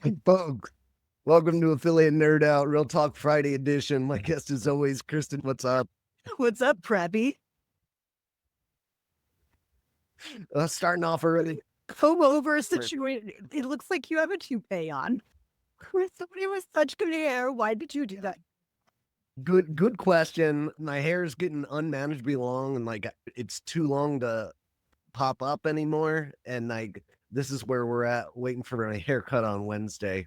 Hey, folks, welcome to Affiliate Nerd Out, Real Talk Friday edition. My guest is always Kristen. What's up? What's up, Preppy? Starting off already. Comb over situation. It looks like you have a toupee on. Somebody with such good hair. Why did you do that? Good question. My hair's getting unmanageably long, and like it's too long to pop up anymore. And like this is where we're at, waiting for a haircut on Wednesday.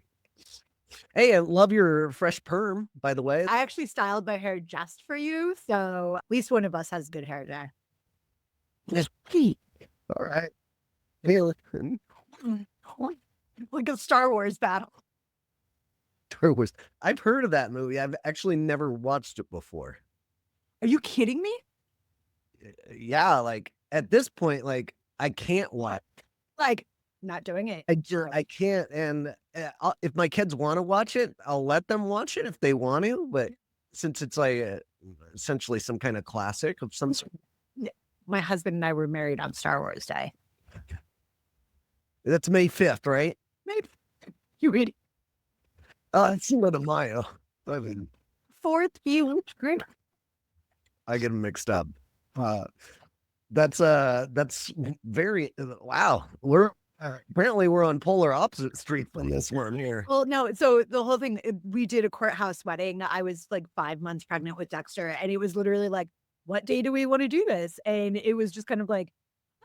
Hey, I love your fresh perm, by the way. I actually styled my hair just for you, so at least one of us has good hair there. All right. Feel it. Like a Star Wars battle. Star Wars. I've heard of that movie. I've actually never watched it before. Are you kidding me? Yeah, like at this point, like I can't watch. Like, not doing it. I can't. And if my kids want to watch it, I'll let them watch it if they want to. But since it's like essentially some kind of classic of some sort, My husband and I were married on Star Wars Day. that's May 5th, right? Maybe you idiot. It's Cinco de Mayo. I mean, Fourth, you great. I get them mixed up. That's very wow. We're apparently we're on polar opposite streets from this one here. Well, no. So the whole thing, we did a courthouse wedding. I was like 5 months pregnant with Dexter, and it was literally like, what day do we want to do this? And it was just kind of like,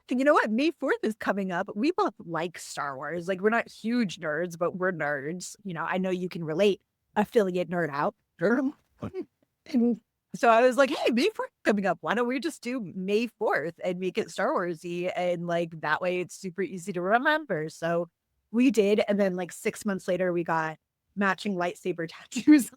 you know what? May 4th is coming up. We both like Star Wars. Like, we're not huge nerds, but we're nerds. You know, I know you can relate. Affiliate nerd out. And so I was like, hey, May 4th coming up. Why don't we just do May 4th and make it Star Warsy? And like that way it's super easy to remember. So we did. And then like 6 months later, we got matching lightsaber tattoos.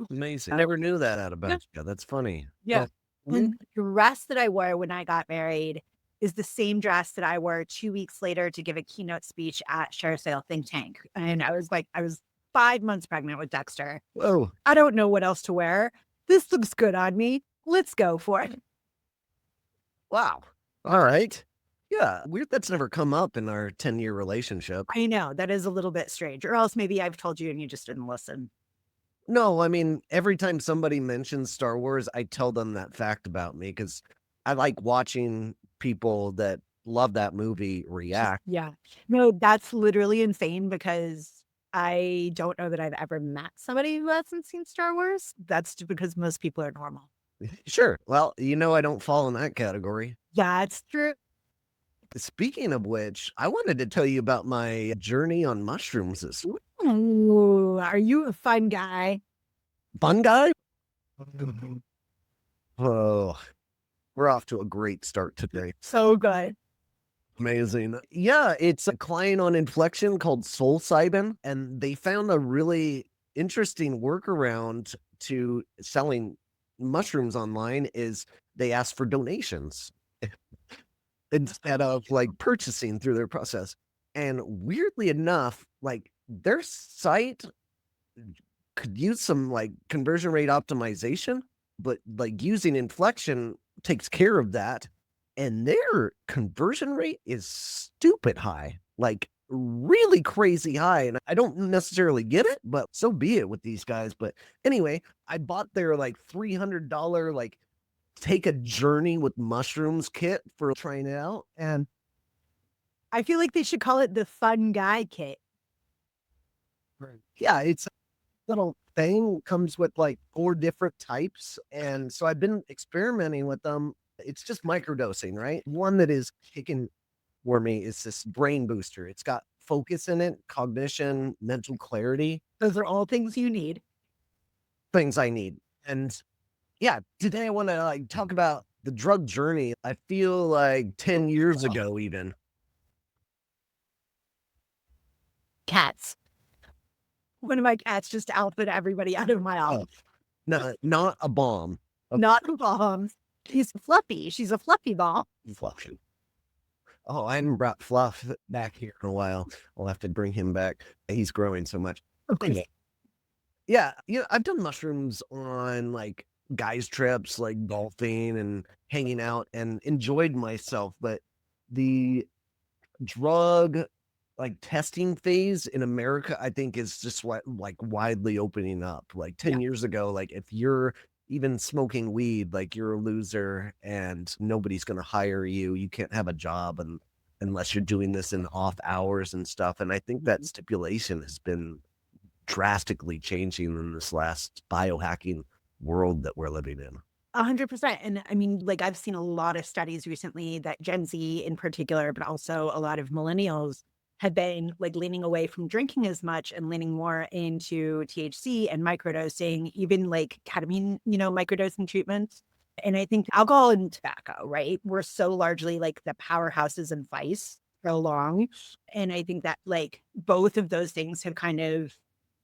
Amazing. I never knew that about you. That's funny. Yeah. Well, And the dress that I wore when I got married is the same dress that I wore 2 weeks later to give a keynote speech at Share Sale Think Tank. And I was 5 months pregnant with Dexter. whoa. I don't know what else to wear. This looks good on me. Let's go for it. Wow. All right. Yeah. Weird that's never come up in our 10-year relationship. I know that is a little bit strange, or else maybe I've told you and you just didn't listen. No, I mean, every time somebody mentions Star Wars, I tell them that fact about me because I like watching people that love that movie react. Yeah. No, that's literally insane because I don't know that I've ever met somebody who hasn't seen Star Wars. That's just because most people are normal. Sure. Well, I don't fall in that category. That's true. Speaking of which, I wanted to tell you about my journey on mushrooms this week. Ooh, are you a fun guy? Fun guy? Oh, we're off to a great start today. So good. Amazing. Yeah, it's a client on Inflection called SoulCybin, and they found a really interesting workaround to selling mushrooms online is they ask for donations instead of like purchasing through their process. And weirdly enough, like their site could use some like conversion rate optimization, but like using Inflection takes care of that. And their conversion rate is stupid high, like really crazy high. And I don't necessarily get it, but so be it with these guys. But anyway, I bought their like $300 like take a journey with mushrooms kit for trying it out. And I feel like they should call it the fun guy kit. yeah, it's a little thing, comes with like 4 different types. And so I've been experimenting with them. It's just microdosing, right? One that is kicking for me is this brain booster. It's got focus in it, cognition, mental clarity, Those are all things you need. things I need. And yeah, today I want to like talk about the drug journey. I feel like 10 years ago, even. Cats. One of my cats just outfit everybody out of my office. No, not a bomb. Not bombs. She's fluffy. She's a fluffy ball. Fluffy. Oh, I haven't brought Fluff back here in a while. I'll have to bring him back. He's growing so much. Okay. Yeah, I've done mushrooms on like guys trips, like golfing and hanging out and enjoyed myself, but the drug like testing phase in America, I think is just what like widely opening up. Like Yeah. 10 years ago, like if you're even smoking weed, like you're a loser and nobody's going to hire you. You can't have a job unless you're doing this in off hours and stuff. And I think that Mhm. stipulation has been drastically changing in this last biohacking world that we're living in. 100%. And I mean, like, I've seen a lot of studies recently that Gen Z in particular, but also a lot of millennials have been like leaning away from drinking as much and leaning more into THC and microdosing, even like ketamine, microdosing treatments. And I think alcohol and tobacco, right? We're so largely like the powerhouses of vice for long. And I think that like both of those things have kind of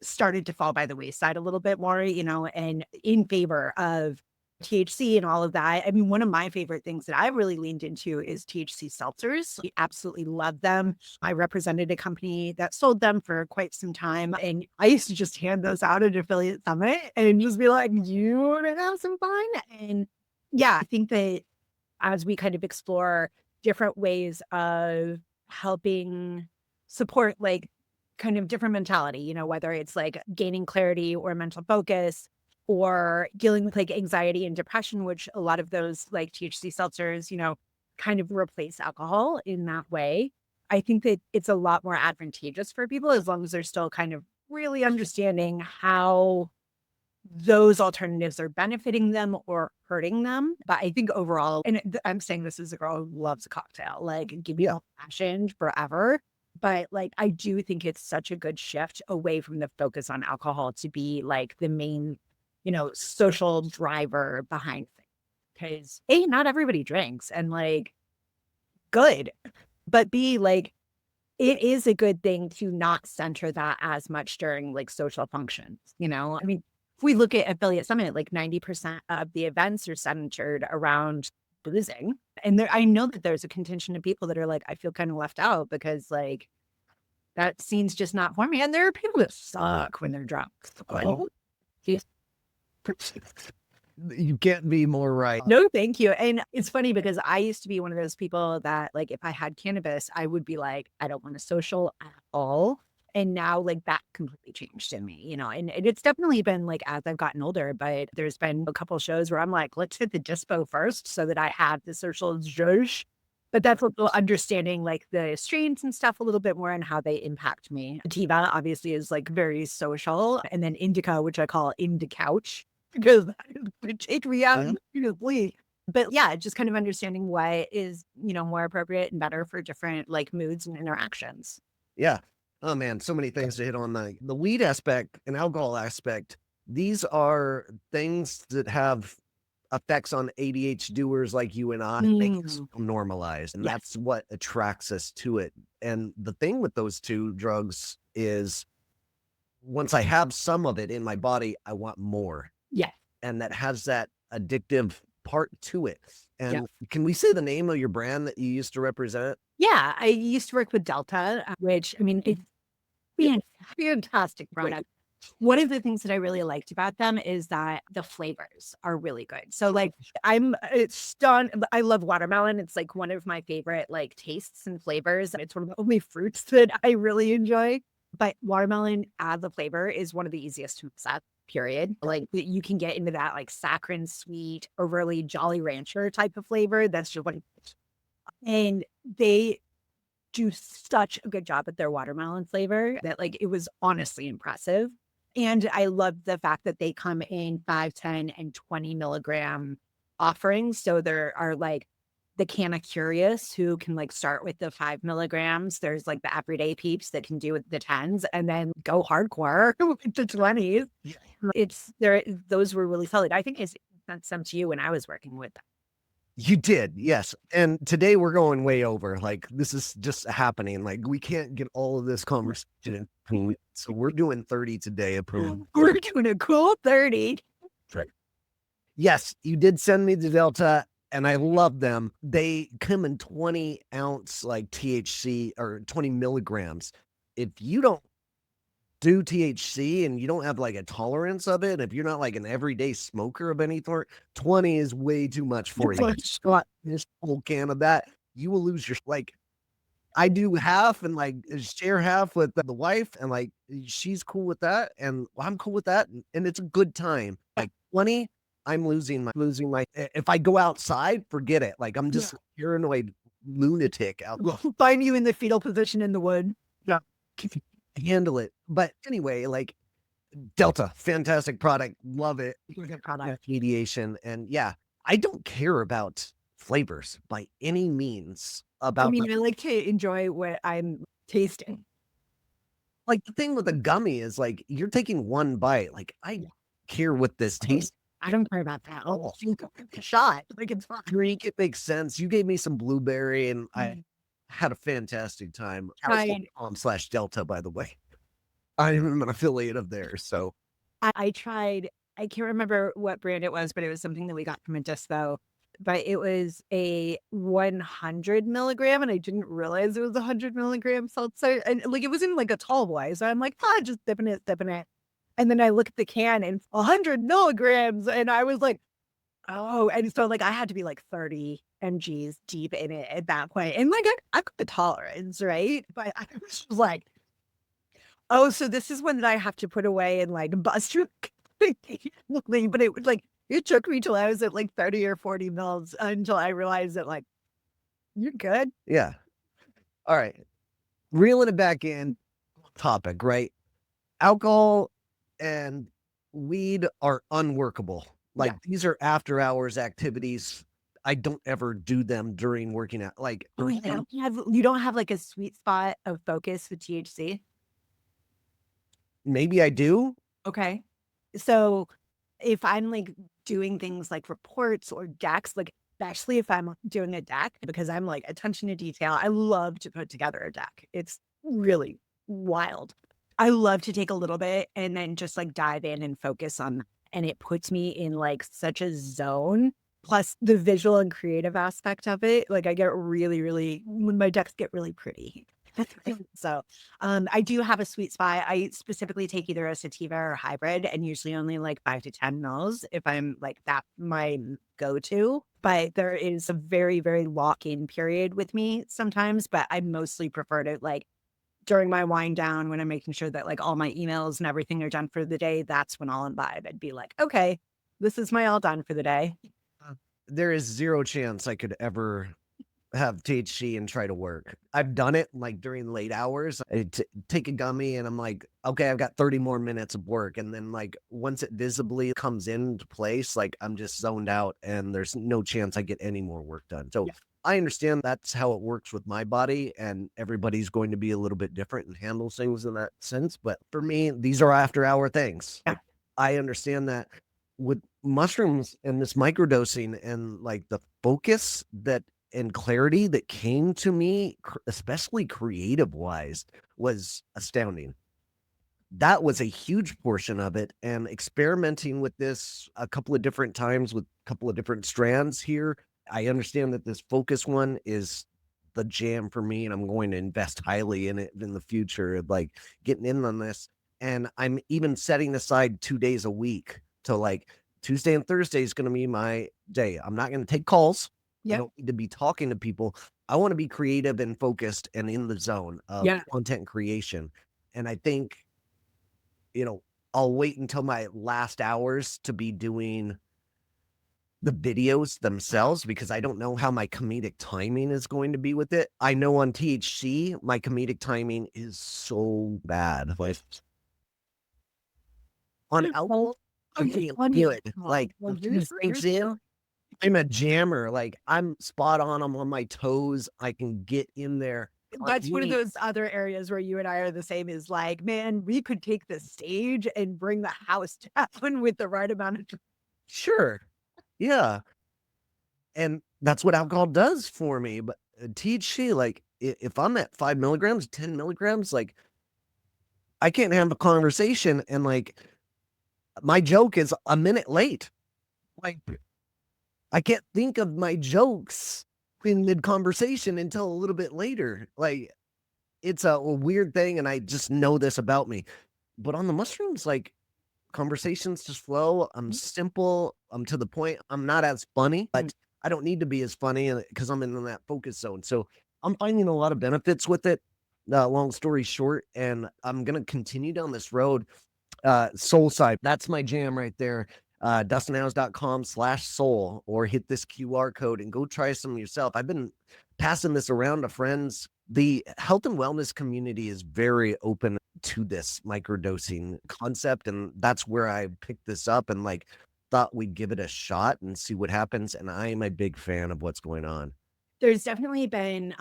started to fall by the wayside a little bit more, and in favor of THC and all of that. I mean, one of my favorite things that I've really leaned into is THC seltzers. I absolutely love them. I represented a company that sold them for quite some time. And I used to just hand those out at Affiliate Summit and just be like, you want to have some fun? And yeah, I think that as we kind of explore different ways of helping support like kind of different mentality, whether it's like gaining clarity or mental focus or dealing with like anxiety and depression, which a lot of those like THC seltzers, kind of replace alcohol in that way. I think that it's a lot more advantageous for people as long as they're still kind of really understanding how those alternatives are benefiting them or hurting them. But I think overall, and I'm saying this as a girl who loves a cocktail, like give me a passion forever. But like, I do think it's such a good shift away from the focus on alcohol to be like the main, social driver behind things. Because A, not everybody drinks and like good, but B, like it is a good thing to not center that as much during like social functions, I mean, if we look at Affiliate Summit, like 90% of the events are centered around boozing. And there, I know that there's a contingent of people that are like, I feel kind of left out because like that scene's just not for me. And there are people that suck when they're drunk. Oh, geez. You can't be more right. No, thank you. And it's funny because I used to be one of those people that, like, if I had cannabis, I would be like, I don't want to social at all. And now, like, that completely changed in me, and it's definitely been like as I've gotten older, but there's been a couple shows where I'm like, let's hit the dispo first so that I have the social zhuzh. But that's a little understanding like the strains and stuff a little bit more and how they impact me. Sativa obviously is like very social. And then indica, which I call indicouch because that is gonna take me out immediately. But yeah, just kind of understanding what is, more appropriate and better for different like moods and interactions. Yeah. Oh man, so many things to hit on the weed aspect and alcohol aspect. These are things that have effects on ADHD doers like you and I, make it Mm, normalized. And yes. that's what attracts us to it. And the thing with those two drugs is once I have some of it in my body, I want more. Yes. And that has that addictive part to it. Yep. And can we say the name of your brand that you used to represent? Yeah. I used to work with Delta, which I mean, it's fantastic product. One of the things that I really liked about them is that the flavors are really good. So like it's stunned. I love watermelon. It's like one of my favorite like tastes and flavors. It's one of the only fruits that I really enjoy. But watermelon as a flavor is one of the easiest to mix up, period. Like you can get into that like saccharine sweet, overly Jolly Rancher type of flavor. That's just what and they do such a good job at their watermelon flavor that like it was honestly impressive. And I love the fact that they come in 5, 10, and 20 milligram offerings. So there are like the Canna Curious who can like start with the 5 milligrams. There's like the everyday peeps that can do with the tens and then go hardcore with the 20s. Yeah. It's there, those were really solid. I think I sent some to you when I was working with them. You did, yes. And today we're going way over. Like this is just happening. Like we can't get all of this conversation in. So we're doing 30 today. Approved. We're doing a cool 30. Right. Yes, you did send me the Delta and I love them. They come in 20-ounce like THC or 20 milligrams. If you don't do THC and you don't have like a tolerance of it, if you're not like an everyday smoker of any sort, 20 is way too much for you. This whole can of that, you will lose your like I do half and like share half with the wife, and like she's cool with that, and I'm cool with that, and it's a good time. Like 20, I'm losing my. If I go outside, forget it. Like I'm Yeah. just a paranoid lunatic out. We'll find you in the fetal position in the wood. Yeah, handle it. But anyway, like Delta, fantastic product, love it. Good product. Mediation, and yeah, I don't care about flavors by any means. I About mean, I like to enjoy what I'm tasting. like the thing with the gummy is like you're taking one bite. Like I care what this tastes. I don't care about that. Oh, a shot. Like it's fine. Drink it makes sense. You gave me some blueberry, and I had a fantastic time. Tried. Slash Delta, by the way. I'm an affiliate of theirs, so I tried. I can't remember what brand it was, but it was something that we got from a dispo. But it was a 100 milligram, and I didn't realize it was 100 milligram seltzer. And like it was in like a tall boy. So I'm like, just dipping it, dipping it. And then I look at the can and 100 milligrams. And I was like, oh, and so like I had to be like 30 mgs deep in it at that point. And like I've got the tolerance, right? But I was just like, oh, so this is one that I have to put away and like bust your but it was like it took me till I was at like 30 or 40 mils until I realized that like you're good. yeah. All right. Reeling it back in topic, right? Alcohol and weed are unworkable. Like these are after hours activities. I don't ever do them during working out. Like You don't have like a sweet spot of focus with THC. maybe I do. Okay. So if I'm like doing things like reports or decks, like especially if I'm doing a deck, because I'm like attention to detail, I love to put together a deck. It's really wild. I love to take a little bit and then just like dive in and focus on that. And it puts me in like such a zone. Plus the visual and creative aspect of it. Like I get really, really, when my decks get really pretty. So I do have a sweet spot. I specifically take either a sativa or hybrid, and usually only like 5 to 10 mils if I'm like that my go-to. But there is a very, very lock-in period with me sometimes, but I mostly prefer to like during my wind down when I'm making sure that like all my emails and everything are done for the day, that's when I'll imbibe. I'd be like, okay, this is my all done for the day. There is zero chance I could ever have THC and try to work. I've done it like during late hours. I take a gummy and I'm like, okay, I've got 30 more minutes of work. And then like once it visibly comes into place, like I'm just zoned out and there's no chance I get any more work done. So I understand that's how it works with my body, and everybody's going to be a little bit different and handle things in that sense. But for me, these are after hour things. Yeah. Like, I understand that with mushrooms and this microdosing and like the focus that and clarity that came to me, especially creative wise, was astounding. That was a huge portion of it. And experimenting with this a couple of different times with a couple of different strands here, I understand that this focus one is the jam for me, and I'm going to invest highly in it in the future of like getting in on this. And I'm even setting aside 2 days a week to like Tuesday and Thursday is going to be my day. I'm not going to take calls. I don't need to be talking to people. I want to be creative and focused and in the zone of content creation. And I think, I'll wait until my last hours to be doing the videos themselves because I don't know how my comedic timing is going to be with it. I know on THC, my comedic timing is so bad. Like, on alcohol, okay, good. Like, drinks in, I'm a jammer. Like I'm spot on. I'm on my toes. I can get in there. That's one of those other areas where you and I are the same is like, man, we could take the stage and bring the house down with the right amount of. Sure. Yeah. And that's what alcohol does for me. But THC, like if I'm at 5 milligrams, 10 milligrams, like I can't have a conversation. And like my joke is a minute late. Like I can't think of my jokes in mid conversation until a little bit later. Like it's a weird thing, and I just know this about me. But on the mushrooms, like conversations just flow. I'm simple. I'm to the point. I'm not as funny, but I don't need to be as funny because I'm in that focus zone. So I'm finding a lot of benefits with it. Long story short, and I'm gonna continue down this road. SoulCybin, that's my jam right there. DustinHouse.com/soul, or hit this QR code and go try some yourself. I've been passing this around to friends. The health and wellness community is very open to this microdosing concept, and that's where I picked this up and like thought we'd give it a shot and see what happens. And I am a big fan of what's going on. There's definitely been,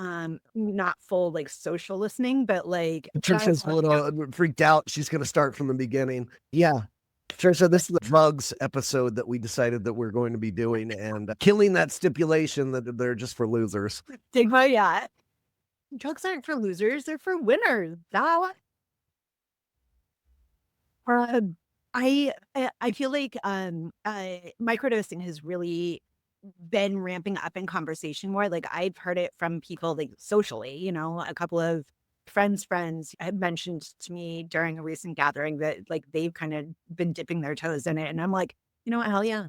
not full, like, social listening, but, like, Trisha's a little freaked out. She's going to start from the beginning. Yeah. Trisha, this is the drugs episode that we decided that we're going to be doing, and killing that stipulation that they're just for losers. Stigma, yeah. Drugs aren't for losers, they're for winners. Thou Um, I feel like, microdosing has really been ramping up in conversation more. Like, I've heard it from people, like, socially, a couple of friends had mentioned to me during a recent gathering that, like, they've kind of been dipping their toes in it, and I'm like, "You know what? Hell yeah."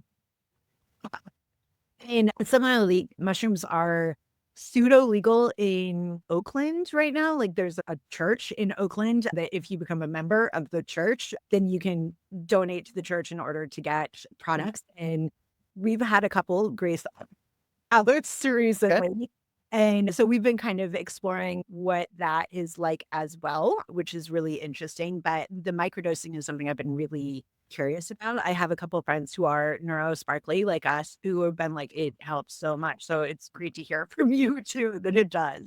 And similarly, mushrooms are pseudo legal in Oakland right now. Like, there's a church in Oakland that if you become a member of the church, then you can donate to the church in order to get products. And we've had a couple grace outlets recently. And so we've been kind of exploring what that is like as well, which is really interesting. But the microdosing is something I've been really curious about. I have a couple of friends who are neurosparkly like us who have been like, it helps so much. So it's great to hear from you too that it does.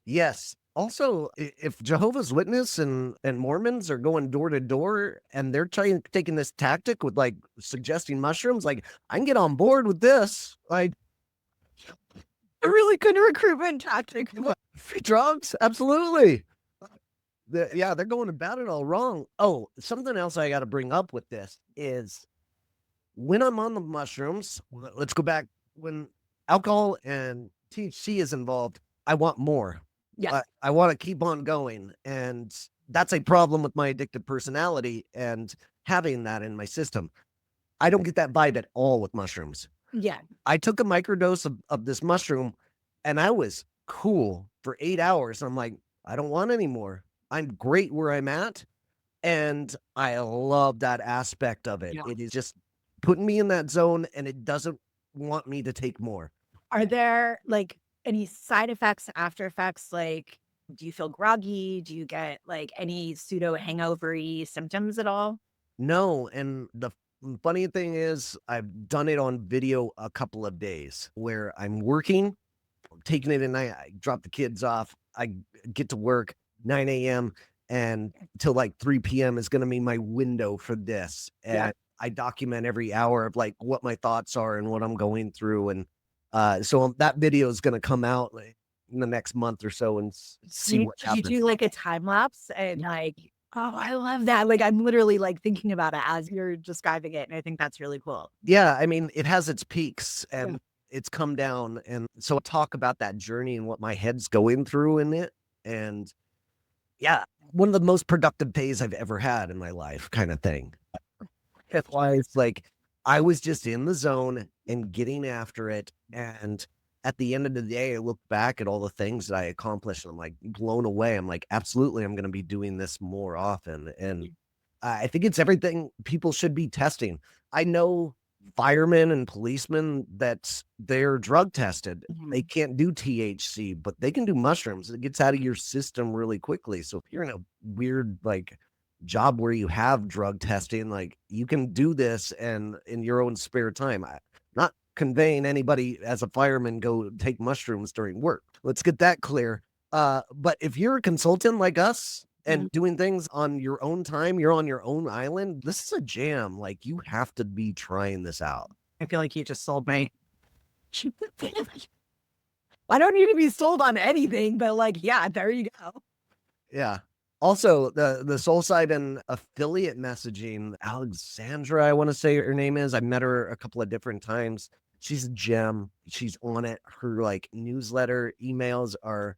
Yes. Also, if Jehovah's Witness and Mormons are going door to door and they're taking this tactic with like suggesting mushrooms, like I can get on board with this. Like A really good recruitment tactic. free drugs, absolutely. Yeah, they're going about it all wrong. Oh, something else I got to bring up with this is when I'm on the mushrooms, let's go back when alcohol and THC is involved, I want more. Yes. I want to keep on going. And that's a problem with my addictive personality and having that in my system. I don't get that vibe at all with mushrooms. Yeah. I took a microdose of this mushroom and I was cool for 8 hours. I'm like, I don't want any more. I'm great where I'm at. And I love that aspect of it. Yeah. It is just putting me in that zone and it doesn't want me to take more. Are there like any side effects, after effects? Like, do you feel groggy? Do you get like any pseudo hangover-y symptoms at all? No, and the funny thing is I've done it on video a couple of days where I'm working, taking it at night, I drop the kids off, I get to work 9 a.m. and till like 3 p.m. is gonna be my window for this. Yeah. And I document every hour of like what my thoughts are and what I'm going through. And so that video is gonna come out like, in the next month or so and see what Do you happens. do like a time lapse and like, oh, I love that. Like, I'm literally like thinking about it as you're describing it. And I think that's really cool. Yeah, I mean, it has its peaks and Yeah. it's come down. And so I talk about that journey and what my head's going through in it. And yeah, one of the most productive days I've ever had in my life, kind of thing. It's why it's like I was just in the zone and getting after it. And at the end of the day, I look back at all the things that I accomplished and I'm like blown away. I'm like, absolutely, I'm going to be doing this more often. And I think it's everything people should be testing. I know firemen and policemen that they're drug tested. They can't do THC, but they can do mushrooms. It gets out of your system really quickly. So if you're in a weird like job where you have drug testing, like you can do this and in your own spare time. Not conveying anybody as a fireman go take mushrooms during work. Let's get that clear. But if you're a consultant like us and doing things on your own time, you're on your own island, this is a jam. Like you have to be trying this out. I feel like you just sold me. I don't need to be sold on anything, but like, yeah, there you go. Yeah. Also, the SoulCybin affiliate messaging, Alexandra, I want to say her name is. I met her a couple of different times. She's a gem. She's on it. Her like newsletter emails are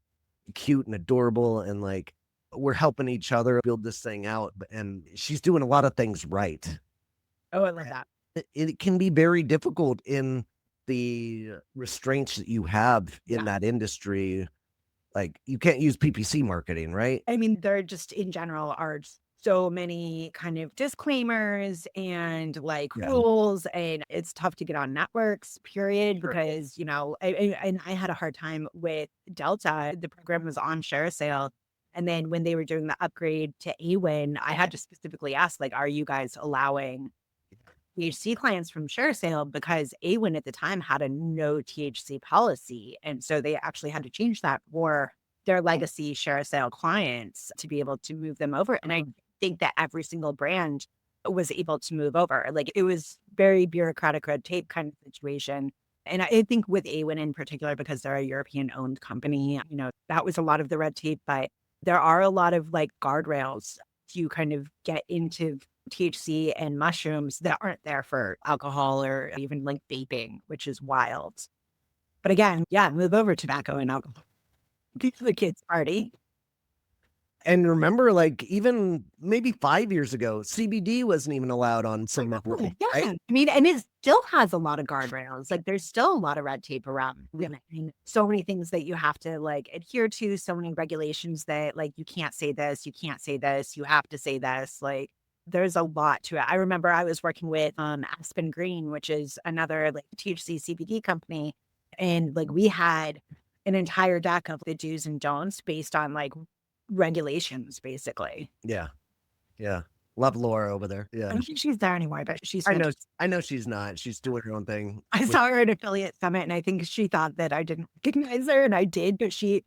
cute and adorable, and like we're helping each other build this thing out. And she's doing a lot of things right. Oh, I love that. It can be very difficult in the restraints that you have in that industry. Like you can't use PPC marketing, right? I mean, there just in general are so many kind of disclaimers and like Yeah. rules, and it's tough to get on networks, period, Sure. because, and I had a hard time with Delta. The program was on share sale. And then when they were doing the upgrade to AWIN, I had to specifically ask, like, are you guys allowing THC clients from share sale? Because AWIN at the time had a no THC policy. And so they actually had to change that for their legacy share sale clients to be able to move them over. And I think that every single brand was able to move over. Like it was very bureaucratic red tape kind of situation. And I think with AWIN in particular, because they're a European owned company, that was a lot of the red tape. But there are a lot of like guardrails to kind of get into THC and mushrooms that aren't there for alcohol or even like vaping, which is wild. But again, yeah, move over tobacco and alcohol. Get to the kids' party. And remember, like even maybe 5 years ago, CBD wasn't even allowed on some network, Yeah. right? I mean, and it still has a lot of guardrails. Like there's still a lot of red tape around limiting so many things that you have to like adhere to, so many regulations that like you can't say this, you can't say this, you have to say this. Like there's a lot to it. I remember I was working with Aspen Green, which is another like THC CBD company. And like we had an entire deck of the do's and don'ts based on like regulations, basically. Yeah. Yeah. Love Laura over there. I Yeah. don't think she's there anymore, but she's I know fantastic. I know she's not. She's doing her own thing. I saw her at Affiliate Summit, and I think she thought that I didn't recognize her, and I did, but she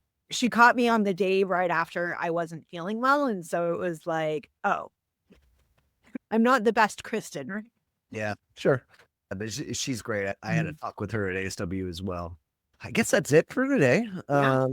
caught me on the day right after I wasn't feeling well, and so it was like, "Oh, I'm not the best Kristen." Right? Yeah, sure. But she's great. I had a Mhm. talk with her at ASW as well. I guess that's it for today. Yeah.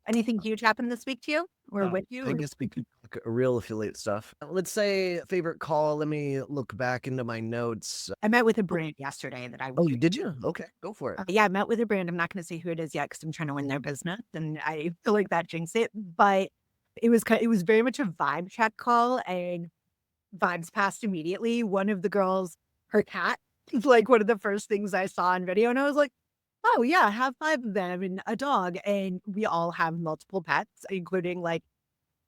Anything huge happened this week to you or with you? I guess we could talk real affiliate stuff. Let's say favorite call. Let me look back into my notes. I met with a brand yesterday that I Oh, you did you? Okay, go for it. yeah, I met with a brand. I'm not gonna say who it is yet because 'cause I'm trying to win their business, and I feel like that jinxed it, but it was very much a vibe check call, and vibes passed immediately. One of the girls, her cat is like one of the first things I saw on video, and I was like, "Oh, yeah, I have 5 of them and a dog," and we all have multiple pets, including, like,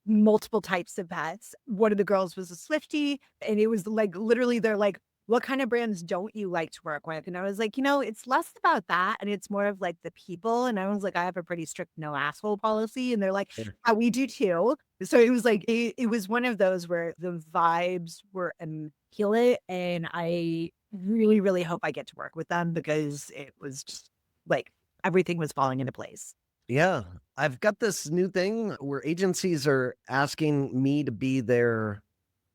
multiple types of pets. One of the girls was a Swiftie, and it was, like, literally they're like, "What kind of brands don't you like to work with?" And I was like, it's less about that, and it's more of, like, the people," and I was like, "I have a pretty strict no asshole policy," and they're like, Sure. "Yeah, we do too." So it was like it was one of those where the vibes were immaculate, and I really, really hope I get to work with them because it was just, like, everything was falling into place. Yeah, I've got this new thing where agencies are asking me to be their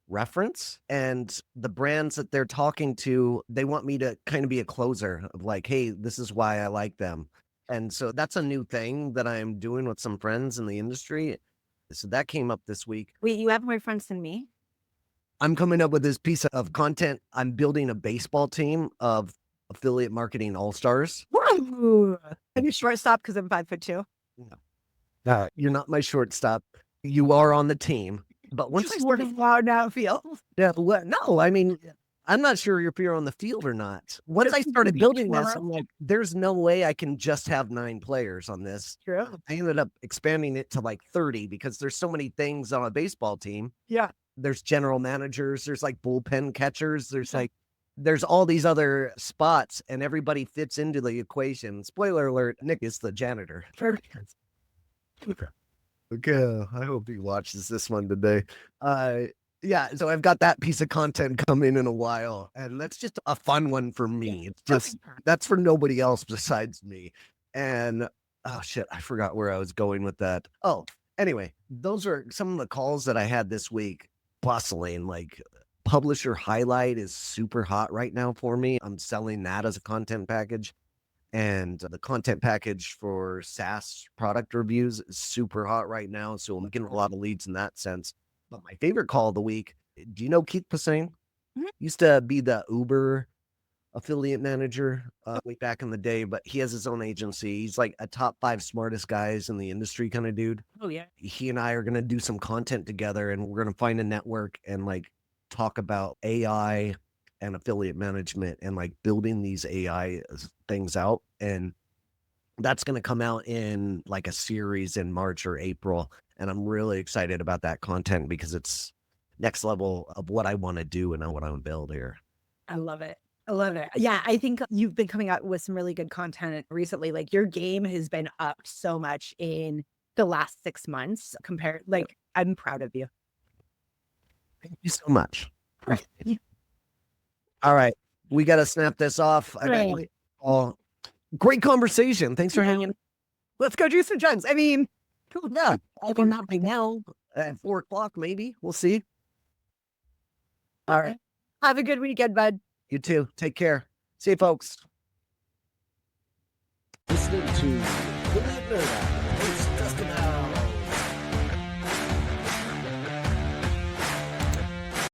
reference, and the brands that they're talking to, they want me to kind of be a closer of like, "Hey, this is why I like them." And so that's a new thing that I'm doing with some friends in the industry. So that came up this week. Wait, you have more friends than me? I'm coming up with this piece of content. I'm building a baseball team of affiliate marketing all-stars. Woo! I'm your shortstop because 'cause I'm 5'2". You're not my shortstop. You are on the team. But once I Just started, wondering how now it feels. yeah, no, I mean, I'm not sure if you're on the field or not. Once I started building this, I'm like, there's no way I can just have 9 players on this. True. I ended up expanding it to like 30 because there's so many things on a baseball team. Yeah. There's general managers, there's like bullpen catchers, there's all these other spots, and everybody fits into the equation. Spoiler alert, Nick is the janitor. Perfect. Okay, I hope he watches this one today. Yeah, so I've got that piece of content coming in a while, and that's just a fun one for me. It's just that's for nobody else besides me. And oh shit, I forgot where I was going with that. Oh, anyway, those are some of the calls that I had this week. Bustling, like publisher highlight is super hot right now for me. I'm selling that as a content package. And the content package for SaaS product reviews is super hot right now. So I'm getting a lot of leads in that sense. But my favorite call of the week, do you know Keith Passain? Mhm. Used to be the Uber affiliate manager way back in the day, but he has his own agency. He's like a top 5 smartest guys in the industry kind of dude. Oh, yeah. He and I are going to do some content together, and we're going to find a network and like talk about AI and affiliate management and like building these AI things out. And That's going to come out in like a series in March or April. And I'm really excited about that content because it's next level of what I want to do and what I want to build here. I love it. I love it. Yeah, I think you've been coming out with some really good content recently. Like your game has been upped so much in the last 6 months compared, like, I'm proud of you. Thank you so much. Yeah. All right. We got to snap this off. Right. Oh, great conversation. Thanks for hanging. Let's go do some drugs. I mean, Cool. Yeah. I mean, not right now. At 4 o'clock, maybe. We'll see. All right. have a good weekend, bud. You too. Take care. See you, folks. Listening to The Nerd Out.